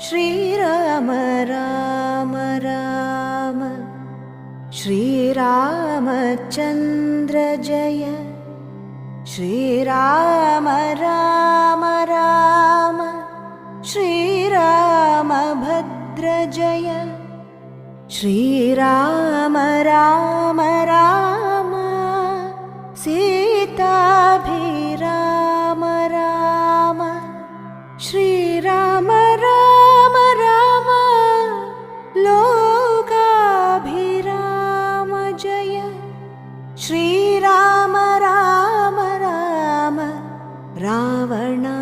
Shriram Ram Ram Shri Ramachandra Jai. Shriram Ram Ram श्रीरामभद्र Jai. Shriram Ram Ram सीताभिराम Ram. Shriram Ram Ram लोकाभिराम Jai. Shriram Ram Ram Ravana